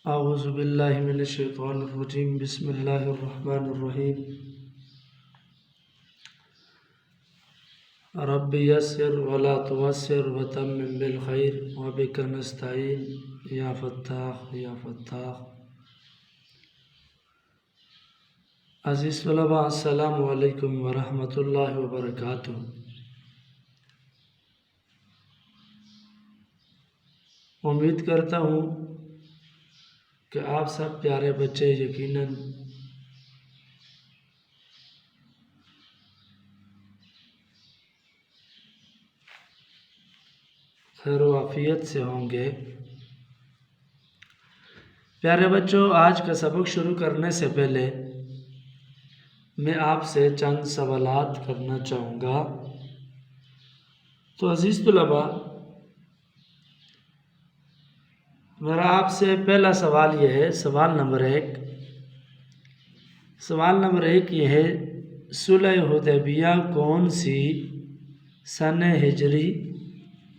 اعوذ باللہ من الشیطان الرجیم بسم اللہ الرحمن الرحیم رب یسر ولا تعسر وتمم بالخیر وبک نستعین یا فتاح یا فتاح۔ عزیز طلباء، السلام علیکم ورحمۃ اللہ وبرکاتہ۔ امید کرتا ہوں کہ آپ سب پیارے بچے یقیناً خیر و عافیت سے ہوں گے۔ پیارے بچوں، آج کا سبق شروع کرنے سے پہلے میں آپ سے چند سوالات کرنا چاہوں گا۔ تو عزیز طلباء، میرا آپ سے پہلا سوال یہ ہے، سوال نمبر ایک یہ ہے، صلح حدیبیہ کون سی سن ہجری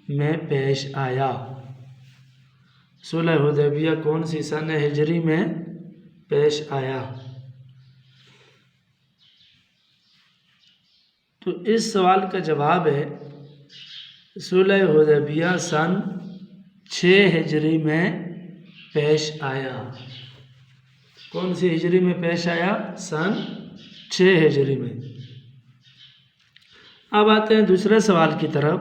میں پیش آیا؟ صلح حدیبیہ کون سی سن ہجری میں پیش آیا؟ تو اس سوال کا جواب ہے صلح حدیبیہ سن 6 ہجری میں پیش آیا۔ کون سی ہجری میں پیش آیا؟ سن 6 ہجری میں۔ اب آتے ہیں دوسرے سوال کی طرف۔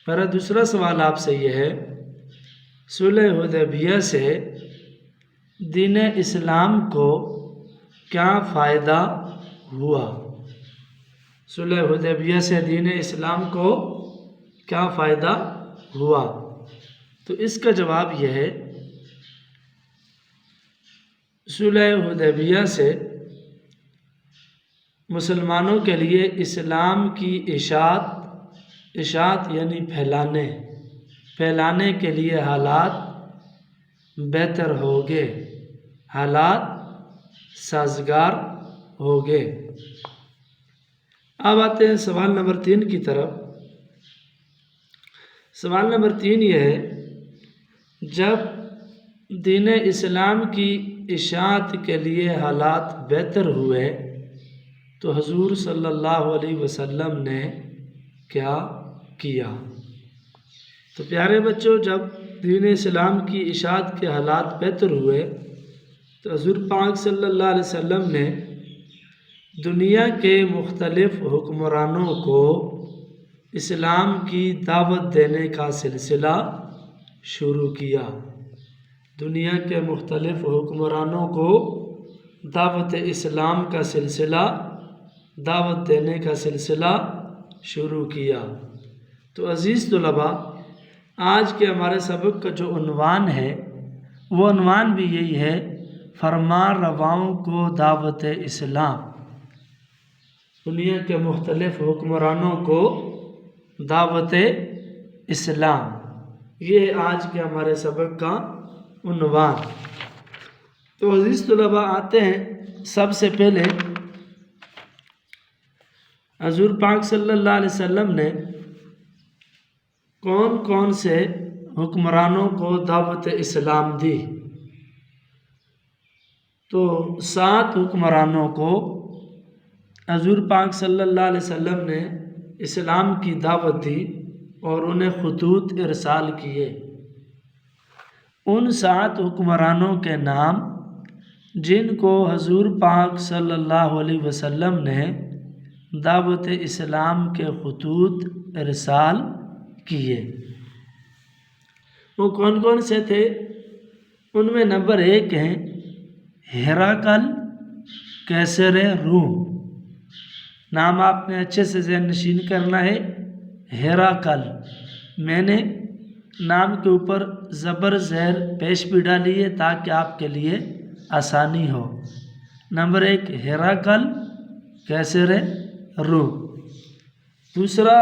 میرا دوسرا سوال آپ سے یہ ہے، صلح حدیبیہ سے دین اسلام کو کیا فائدہ ہوا؟ صلح حدیبیہ سے دین اسلام کو کیا فائدہ ہوا؟ تو اس کا جواب یہ ہے، صلح حدیبیہ سے مسلمانوں کے لیے اسلام کی اشاعت یعنی پھیلانے کے لیے حالات بہتر ہو گئے، حالات سازگار ہو گئے۔ اب آتے ہیں سوال نمبر 3 کی طرف۔ سوال نمبر 3 یہ ہے، جب دین اسلام کی اشاعت کے لیے حالات بہتر ہوئے تو حضور صلی اللہ علیہ وسلم نے کیا کیا؟ تو پیارے بچوں، جب دین اسلام کی اشاعت کے حالات بہتر ہوئے تو حضور پاک صلی اللہ علیہ وسلم نے دنیا کے مختلف حکمرانوں کو اسلام کی دعوت دینے کا سلسلہ شروع کیا۔ دنیا کے مختلف حکمرانوں کو دعوت اسلام کا سلسلہ، دعوت دینے کا سلسلہ شروع کیا۔ تو عزیز طلباء، آج کے ہمارے سبق کا جو عنوان ہے وہ عنوان بھی یہی ہے، فرمان رواؤں کو دعوت اسلام۔ دنیا کے مختلف حکمرانوں کو دعوت اسلام، یہ آج کے ہمارے سبق کا عنوان۔ تو عزیز طلباء، آتے ہیں سب سے پہلے حضور پاک صلی اللہ علیہ وسلم نے کون کون سے حکمرانوں کو دعوت اسلام دی؟ تو 7 حکمرانوں کو حضور پاک صلی اللہ علیہ وسلم نے اسلام کی دعوت دی اور انہیں خطوط ارسال کیے۔ ان 7 حکمرانوں کے نام جن کو حضور پاک صلی اللہ علیہ وسلم نے دعوت اسلام کے خطوط ارسال کیے، وہ کون کون سے تھے؟ ان میں نمبر 1 ہیں ہرقل قیصر روم۔ نام آپ نے اچھے سے ذہن نشین کرنا ہے، ہرقل۔ میں نے نام کے اوپر زبر زیر پیش بھی ڈالی ہے تاکہ آپ کے لیے آسانی ہو۔ نمبر 1 ہرقل قیصر روم۔ دوسرا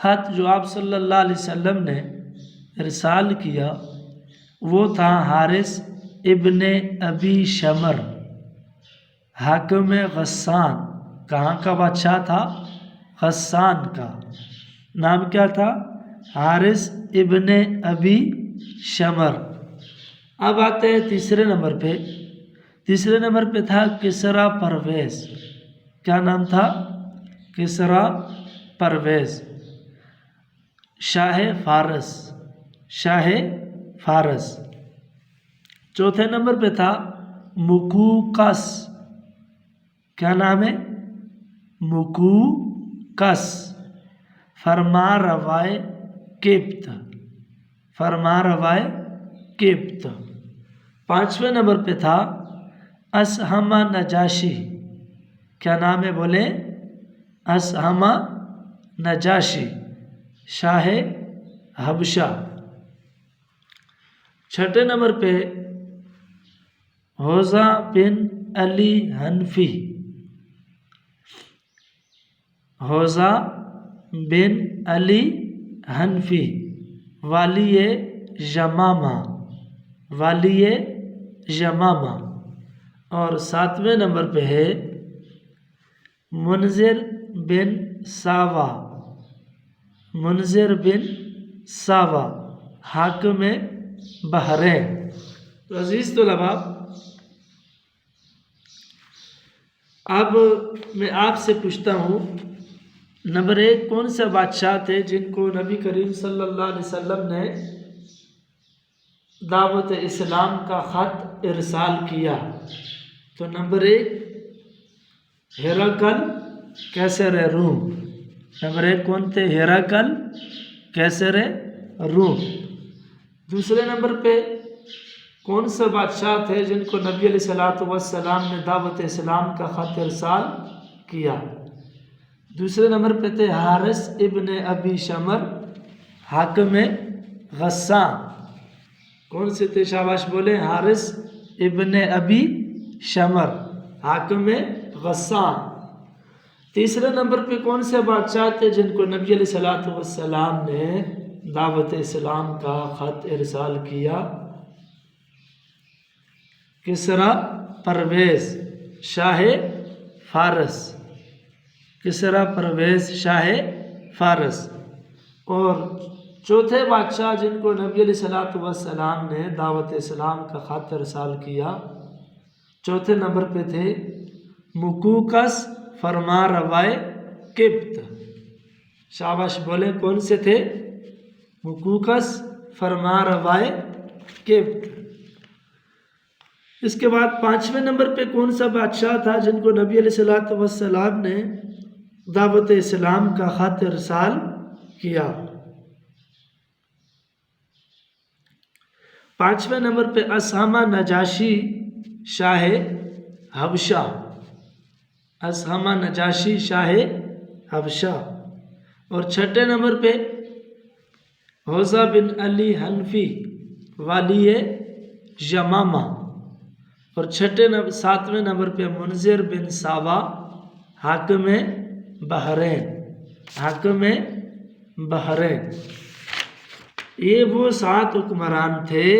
خط جو آپ صلی اللہ علیہ وسلم نے ارسال کیا وہ تھا حارث ابن ابی شمر، حاکم غسان۔ کہاں کا بادشاہ تھا؟ غسان کا۔ نام کیا تھا؟ حارث ابن ابی شمر۔ اب آتے ہیں تیسرے نمبر پہ. تیسرے نمبر پہ تھا کسرا پرویز. کیا نام تھا؟ کسرا پرویز شاہ فارس. شاہ فارس. چوتھے نمبر پہ تھا مکوکس. کیا نام ہے؟ مکوکس فرما روائے قبط. فرما روائے قبط. پانچویں نمبر پہ تھا اسہمہ نجاشی. کیا نام ہے بولے؟ اسہمہ نجاشی شاہ حبشہ. چھٹے نمبر پہ حوزہ بن علی حنفی. حوزہ بن علی حنفی والی یمامہ. والی یمامہ. اور ساتویں نمبر پہ ہے منذر بن ساوا. منذر بن ساوا حاکم بحرین. تو عزیز طلباء، اب میں آپ سے پوچھتا ہوں، نمبر 1 کون سے بادشاہ تھے جن کو نبی کریم صلی اللہ علیہ وسلم نے دعوت اسلام کا خط ارسال کیا؟ تو نمبر 1 ہرقل قیصر روم. نمبر 1 کون تھے؟ ہرقل قیصر روم. دوسرے نمبر پہ کون سے بادشاہ تھے جن کو نبی علیہ الصلوۃ والسلام نے دعوت اسلام کا خط ارسال کیا؟ دوسرے نمبر پہ تھے حارث ابن ابی شمر حاکم غسان. کون سے تھے؟ شاباش بولے. حارث ابن ابی شمر حاکم غسان. تیسرے نمبر پہ کون سے بادشاہ تھے جن کو نبی علیہ الصلوۃ والسلام نے دعوت اسلام کا خط ارسال کیا؟ کسرا پرویز شاہ فارس. کسرا پرویز شاہ فارس. اور چوتھے بادشاہ جن کو نبی علیہ الصلوۃ والسلام نے دعوت اسلام کا خط ارسال کیا، چوتھے نمبر پہ تھے مکوکس فرما روائے قبط. شاباش بولیں. کون سے تھے؟ مکوکس فرما روائے قبط. اس کے بعد 5ویں نمبر پہ کون سا بادشاہ تھا جن کو نبی علیہ الصلوۃ والسلام نے دعوت اسلام کا خط ارسال کیا؟ 5ویں نمبر پہ اسہمہ نجاشی شاہ حبشہ. اسہمہ نجاشی شاہ حبشہ. اور 6 نمبر پہ حوزہ بن علی حنفی والی یمامہ. اور 7ویں نمبر پہ منذر بن ساوا حاکم بحرین. حاکم بحرین. یہ وہ 7 حکمران تھے.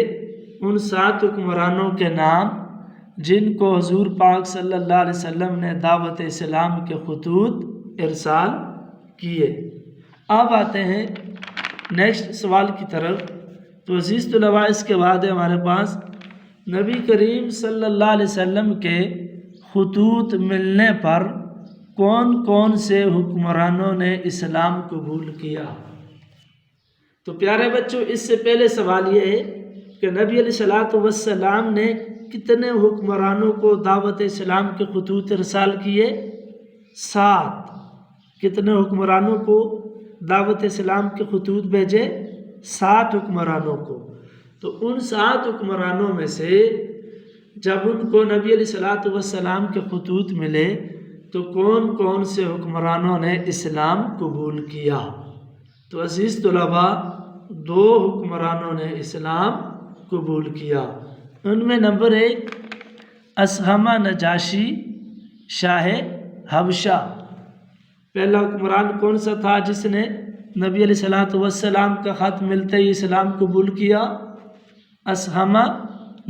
ان 7 حکمرانوں کے نام جن کو حضور پاک صلی اللہ علیہ وسلم نے دعوت اسلام کے خطوط ارسال کیے. اب آتے ہیں نیکسٹ سوال کی طرف. تو عزیز طلباء، اس کے بعد ہے ہمارے پاس نبی کریم صلی اللہ علیہ وسلم کے خطوط ملنے پر کون کون سے حکمرانوں نے اسلام قبول کیا. تو پیارے بچوں، اس سے پہلے سوال یہ ہے کہ نبی علیہ الصلوۃ والسلام نے کتنے حکمرانوں کو دعوت اسلام کے خطوط ارسال کیے؟ 7. کتنے حکمرانوں کو دعوت اسلام کے خطوط بھیجے؟ 7 حکمرانوں کو. تو ان 7 حکمرانوں میں سے جب ان کو نبی علیہ الصلوۃ والسلام کے خطوط ملے تو کون کون سے حکمرانوں نے اسلام قبول کیا؟ تو عزیز طلباء، 2 حکمرانوں نے اسلام قبول کیا. ان میں نمبر 1 اسہمہ نجاشی شاہ حبشہ. پہلا حکمران کون سا تھا جس نے نبی علیہ الصلوۃ والسلام کا خط ملتے ہی اسلام قبول کیا؟ اسہمہ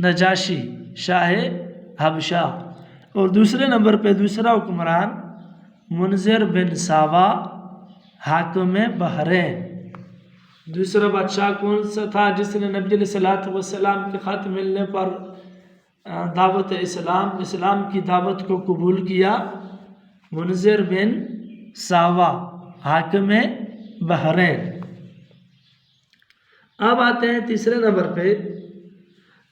نجاشی شاہ حبشہ. اور دوسرے نمبر پہ دوسرا حکمران منذر بن ساوا حاکم بحرین. دوسرا بادشاہ کون سا تھا جس نے نبی علیہ الصلوۃ والسلام کے خط ملنے پر دعوت اسلام کی دعوت کو قبول کیا؟ منذر بن ساوا حاکم بحرین۔ اب آتے ہیں تیسرے نمبر پہ،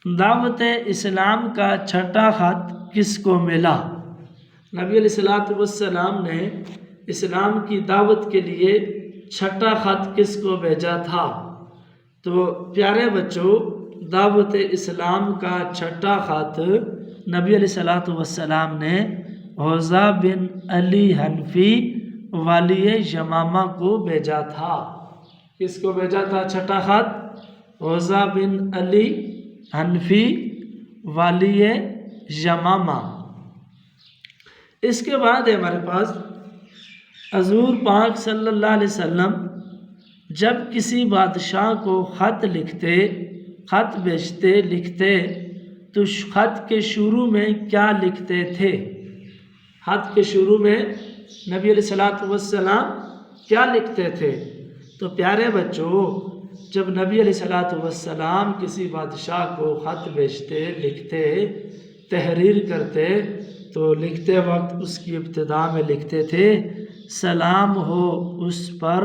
دعوت اسلام کا چھٹا خط کس کو ملا؟ نبی علیہ الصلوۃ والسلام نے اسلام کی دعوت کے لیے چھٹا خط کس کو بھیجا تھا؟ تو پیارے بچوں، دعوت اسلام کا چھٹا خط نبی علیہ الصلوۃ والسلام نے حوضہ بن علی حنفی والی یمامہ کو بھیجا تھا۔ کس کو بھیجا تھا چھٹا خط؟ حوضہ بن علی حنفی والی یمامہ۔ اس کے بعد ہے ہمارے پاس حضور پاک صلی اللہ علیہ وسلم جب کسی بادشاہ کو خط لکھتے تو خط کے شروع میں کیا لکھتے تھے؟ خط کے شروع میں نبی علیہ الصلوۃ والسلام کیا لکھتے تھے؟ تو پیارے بچوں، جب نبی علیہ الصلوۃ والسلام کسی بادشاہ کو خط بھیجتے، لکھتے، تحریر کرتے، تو لکھتے وقت اس کی ابتدا میں لکھتے تھے سلام ہو اس پر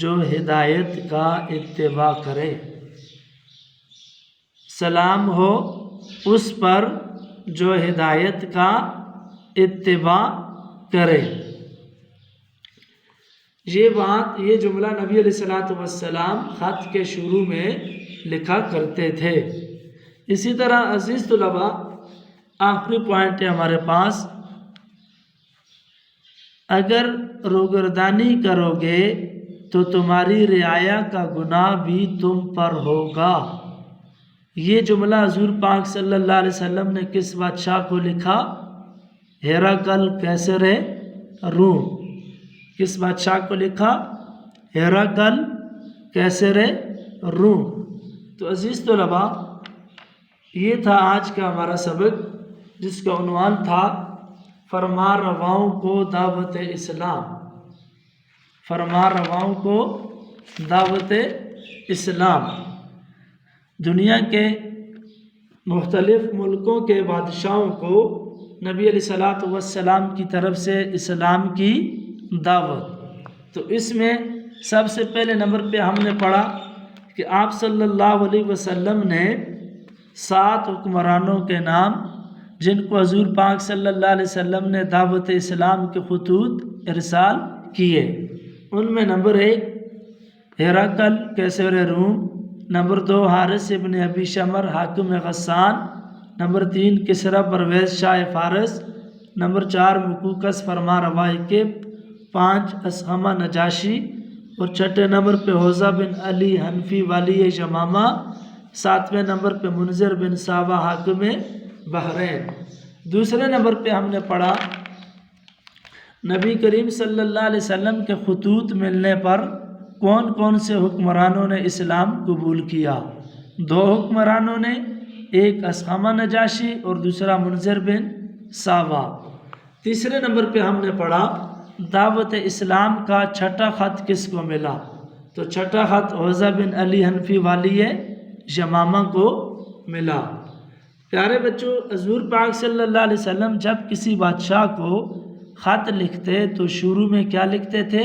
جو ہدایت کا اتباع کرے۔ سلام ہو اس پر جو ہدایت کا اتباع کرے۔ یہ جملہ نبی علیہ الصلوۃ والسلام خط کے شروع میں لکھا کرتے تھے۔ اسی طرح عزیز طلباء، آخری پوائنٹ ہے ہمارے پاس، اگر روگردانی کرو گے تو تمہاری رعایا کا گناہ بھی تم پر ہوگا۔ یہ جملہ حضور پاک صلی اللہ علیہ وسلم نے کس بادشاہ کو لکھا؟ ہرقل قیصر روم۔ کس بادشاہ کو لکھا؟ ہرقل قیصر روم۔ تو عزیز طلباء، یہ تھا آج کا ہمارا سبق، جس کا عنوان تھا فرما رواؤں کو دعوت اسلام۔ فرما رواؤں کو دعوت اسلام۔ دنیا کے مختلف ملکوں کے بادشاہوں کو نبی علیہ الصلوۃ والسلام کی طرف سے اسلام کی دعوت۔ تو اس میں سب سے پہلے نمبر پہ ہم نے پڑھا کہ آپ صلی اللہ علیہ وسلم نے 7 حکمرانوں کے نام، جن کو حضور پاک صلی اللہ علیہ وسلم نے دعوت اسلام کے خطوط ارسال کیے۔ ان میں نمبر 1 ہرقل قیصر روم، نمبر 2 حارث ابن ابی شمر حاکم غسان، نمبر 3 کسریٰ پرویز شاہ فارس، نمبر 4 مقوقس فرما روا کے، 5 اصحمہ نجاشی، اور 6 نمبر پہ حوضہ بن علی حنفی والی یمامہ، 7ویں نمبر پہ منذر بن ساوا حاکم بحرین۔ دوسرے نمبر پہ ہم نے پڑھا نبی کریم صلی اللہ علیہ وسلم کے خطوط ملنے پر کون کون سے حکمرانوں نے اسلام قبول کیا؟ 2 حکمرانوں نے، ایک اصحمہ نجاشی اور دوسرا منذر بن ساوا۔ تیسرے نمبر پہ ہم نے پڑھا دعوت اسلام کا چھٹا خط کس کو ملا؟ تو چھٹا خط حوضہ بن علی حنفی والی یمامہ کو ملا۔ پیارے بچوں، حضور پاک صلی اللہ علیہ وسلم جب کسی بادشاہ کو خط لکھتے تو شروع میں کیا لکھتے تھے؟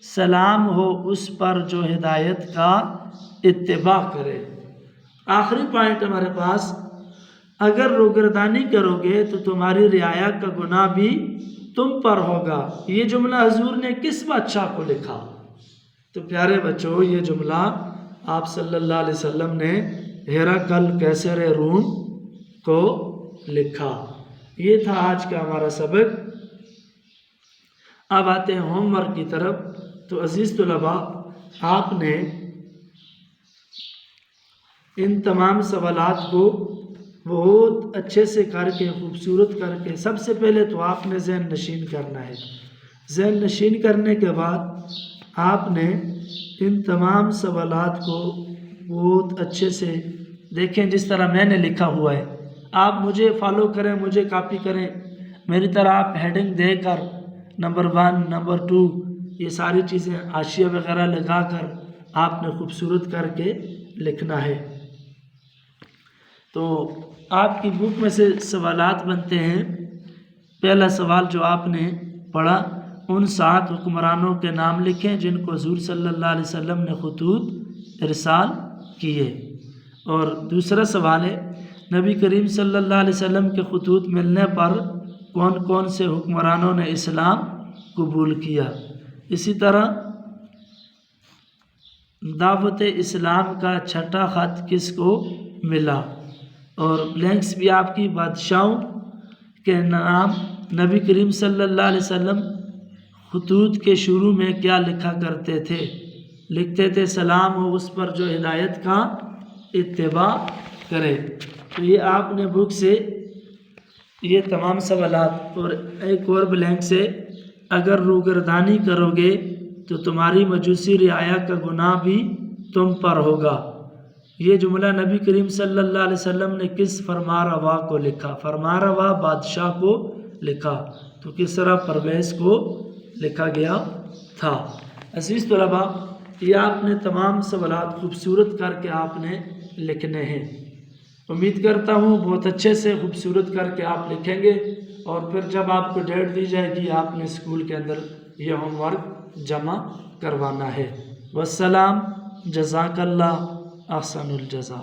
سلام ہو اس پر جو ہدایت کا اتباع کرے۔ آخری پوائنٹ ہمارے پاس، اگر روگردانی کرو گے تو تمہاری رعایا کا گناہ بھی تم پر ہوگا۔ یہ جملہ حضور نے کس بادشاہ کو لکھا؟ تو پیارے بچوں، یہ جملہ آپ صلی اللہ علیہ وسلم نے ہرقل قیصر روم کو لکھا۔ یہ تھا آج کا ہمارا سبق۔ اب آتے ہیں ہوم ورک کی طرف۔ تو عزیز طلباء، آپ نے ان تمام سوالات کو بہت اچھے سے کر کے، خوبصورت کر کے، سب سے پہلے تو آپ نے ذہن نشین کرنا ہے۔ ذہن نشین کرنے کے بعد آپ نے ان تمام سوالات کو بہت اچھے سے دیکھیں، جس طرح میں نے لکھا ہوا ہے۔ آپ مجھے فالو کریں، مجھے کاپی کریں، میری طرح آپ ہیڈنگ دے کر نمبر 1 نمبر 2 یہ ساری چیزیں حاشیہ وغیرہ لگا کر آپ نے خوبصورت کر کے لکھنا ہے۔ تو آپ کی بک میں سے سوالات بنتے ہیں۔ پہلا سوال جو آپ نے پڑھا، ان 7 حکمرانوں کے نام لکھیں جن کو حضور صلی اللہ علیہ وسلم نے خطوط ارسال کیے۔ اور دوسرا سوال ہے، نبی کریم صلی اللہ علیہ وسلم کے خطوط ملنے پر کون کون سے حکمرانوں نے اسلام قبول کیا۔ اسی طرح دعوت اسلام کا چھٹا خط کس کو ملا۔ اور بلینکس بھی آپ کی، بادشاہوں کے نام، نبی کریم صلی اللہ علیہ وسلم خطوط کے شروع میں کیا لکھا کرتے تھے؟ لکھتے تھے سلام ہو اس پر جو ہدایت کا اتباع کرے۔ تو یہ آپ نے بک سے یہ تمام سوالات، اور ایک اور بلینک سے، اگر روگردانی کرو گے تو تمہاری مجوسی رعایا کا گناہ بھی تم پر ہوگا۔ یہ جملہ نبی کریم صلی اللہ علیہ وسلم نے کس فرمانروا کو لکھا؟ فرمانروا بادشاہ کو لکھا، تو کسریٰ پرویز کو لکھا گیا تھا۔ عزیز طلباء، یہ آپ نے تمام سوالات خوبصورت کر کے آپ نے لکھنے ہیں۔ امید کرتا ہوں بہت اچھے سے خوبصورت کر کے آپ لکھیں گے، اور پھر جب آپ کو ڈیٹ دی جائے گی آپ نے اسکول کے اندر یہ ہوم ورک جمع کروانا ہے۔ والسلام، جزاک اللہ احسن الجزا۔